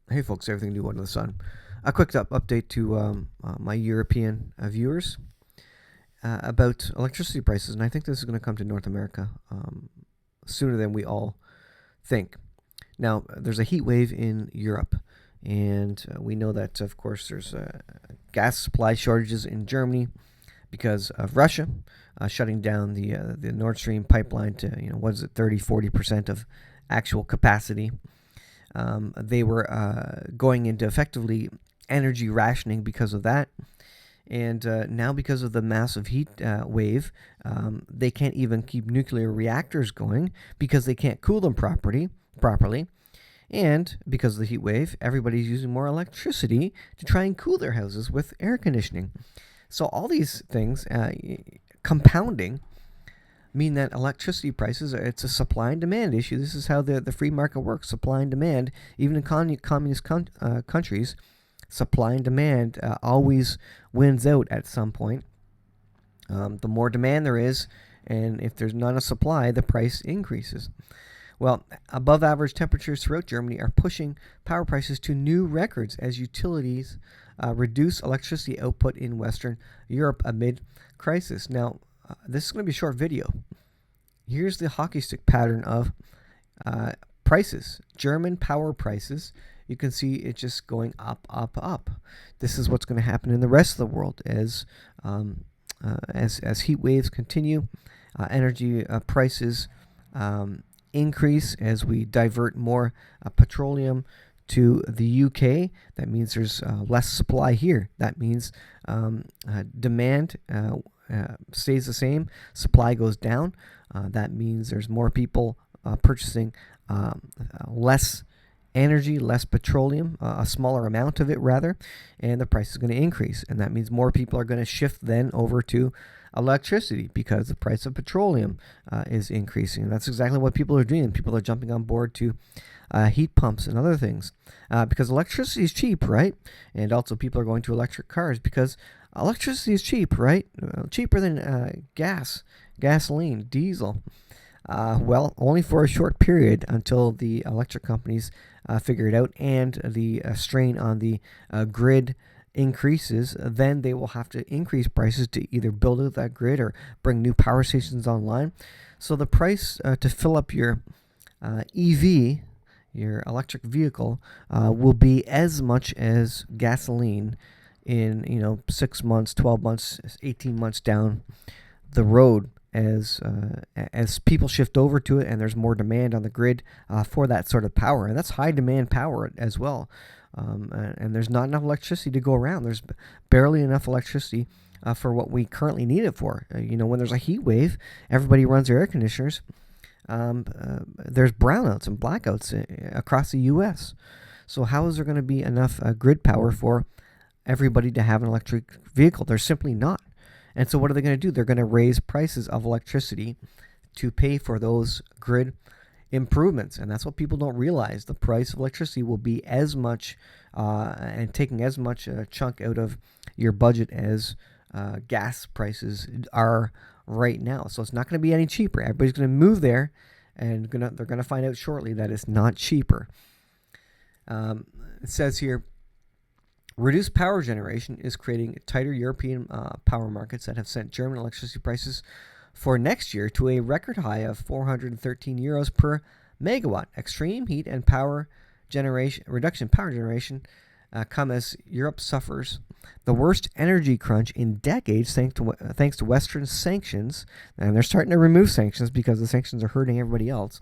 Hey folks, everything new under the sun. A quick update to my European viewers about electricity prices, and I think this is going to come to North America sooner than we all think. Now, there's a heat wave in Europe, and we know that, of course, there's gas supply shortages in Germany because of Russia shutting down the Nord Stream pipeline to, what is it, 30-40% of actual capacity. They were going into effectively energy rationing because of that. And now, because of the massive heat wave, they can't even keep nuclear reactors going because they can't cool them properly. And because of the heat wave, everybody's using more electricity to try and cool their houses with air conditioning. So all these things compounding mean that electricity prices, it's a supply and demand issue. This is how the free market works, supply and demand. Even in communist countries, supply and demand always wins out at some point. The more demand there is, and if there's not a supply, the price increases. Well, above average temperatures throughout Germany are pushing power prices to new records as utilities reduce electricity output in Western Europe amid crisis. Now, this is going to be a short video. Here's the hockey stick pattern of prices, German power prices. You can see it just going up, up, up. This is what's going to happen in the rest of the world as heat waves continue, energy prices increase as we divert more petroleum to the UK. That means there's less supply here. That means demand stays the same, supply goes down. That means there's more people purchasing less energy, less petroleum, a smaller amount of it rather, and the price is going to increase. And that means more people are going to shift then over to electricity because the price of petroleum is increasing. And that's exactly what people are doing. People are jumping on board to heat pumps and other things because electricity is cheap, right? And also people are going to electric cars because electricity is cheap, right? Cheaper than gasoline, diesel. Well, only for a short period until the electric companies figure it out and the strain on the grid increases. Then they will have to increase prices to either build out that grid or bring new power stations online. So the price to fill up your EV, your electric vehicle, will be as much as gasoline in 6 months, 12 months, 18 months down the road as people shift over to it and there's more demand on the grid for that sort of power. And that's high demand power as well. And there's not enough electricity to go around. There's barely enough electricity for what we currently need it for. When there's a heat wave, everybody runs their air conditioners. There's brownouts and blackouts across the U.S. So how is there going to be enough grid power for everybody to have an electric vehicle? There's simply not. And so what are they going to do? They're going to raise prices of electricity to pay for those grid improvements. And that's what people don't realize. The price of electricity will be as much and taking as much a chunk out of your budget as gas prices are right now. So it's not going to be any cheaper. Everybody's going to move there and they're going to find out shortly that it's not cheaper. It says here, reduced power generation is creating tighter European power markets that have sent German electricity prices for next year to a record high of 413 euros per megawatt. Extreme heat and power generation come as Europe suffers the worst energy crunch in decades thanks to Western sanctions. And they're starting to remove sanctions because the sanctions are hurting everybody else.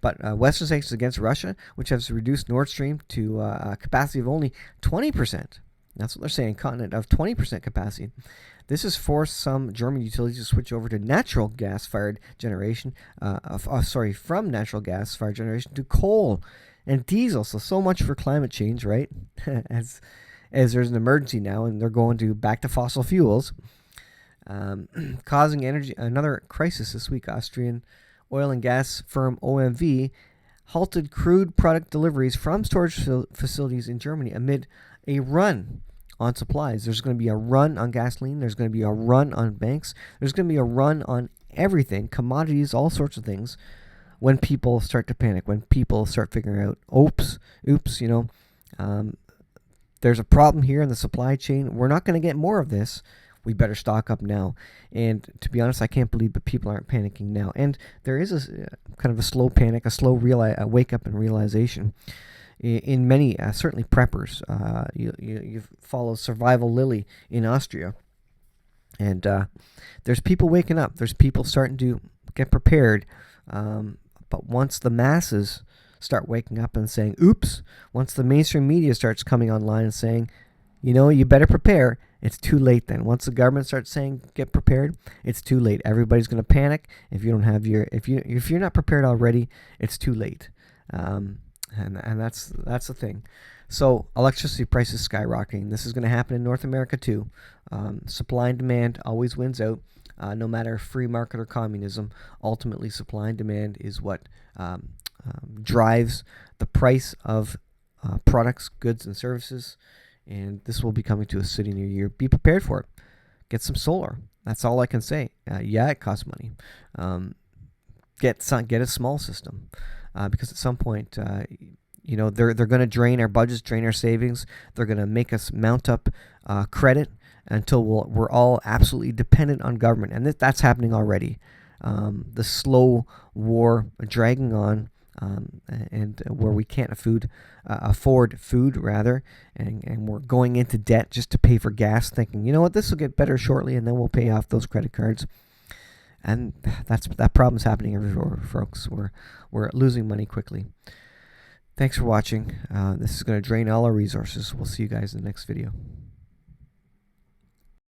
But Western sanctions against Russia, which has reduced Nord Stream to a capacity of only 20%. That's what they're saying, continent of 20% capacity. This has forced some German utilities to switch over to natural gas-fired generation, from natural gas-fired generation to coal and diesel. So much for climate change, right? as there's an emergency now, and they're going back to fossil fuels, causing another crisis this week. Austrian oil and gas firm OMV halted crude product deliveries from storage facilities in Germany amid a run on supplies. There's going to be a run on gasoline. There's going to be a run on banks. There's going to be a run on everything, commodities, all sorts of things, when people start to panic, when people start figuring out, oops, There's a problem here in the supply chain. We're not going to get more of this. We better stock up now. And to be honest, I can't believe that people aren't panicking now. And there is a kind of a slow panic, a slow wake up and realization in many, certainly preppers. You follow Survival Lily in Austria, and there's people waking up. There's people starting to get prepared. But once the masses start waking up and saying, oops, once the mainstream media starts coming online and saying, you better prepare, it's too late then. Once the government starts saying get prepared, it's too late. Everybody's going to panic. If you don't have if you're not prepared already, it's too late. And that's the thing. So electricity prices skyrocketing. This is going to happen in North America too. Supply and demand always wins out. No matter free market or communism, ultimately supply and demand is what drives the price of products, goods, and services. And this will be coming to a city near you. Be prepared for it. Get some solar. That's all I can say. Yeah, it costs money. Get a small system, because at some point, they're going to drain our budgets, drain our savings. They're going to make us mount up credit until we're all absolutely dependent on government, and that's happening already. The slow war dragging on. And where we can't afford food, rather, and we're going into debt just to pay for gas, thinking, this will get better shortly, and then we'll pay off those credit cards. And that problem's happening everywhere, folks. We're losing money quickly. Thanks for watching. This is going to drain all our resources. We'll see you guys in the next video.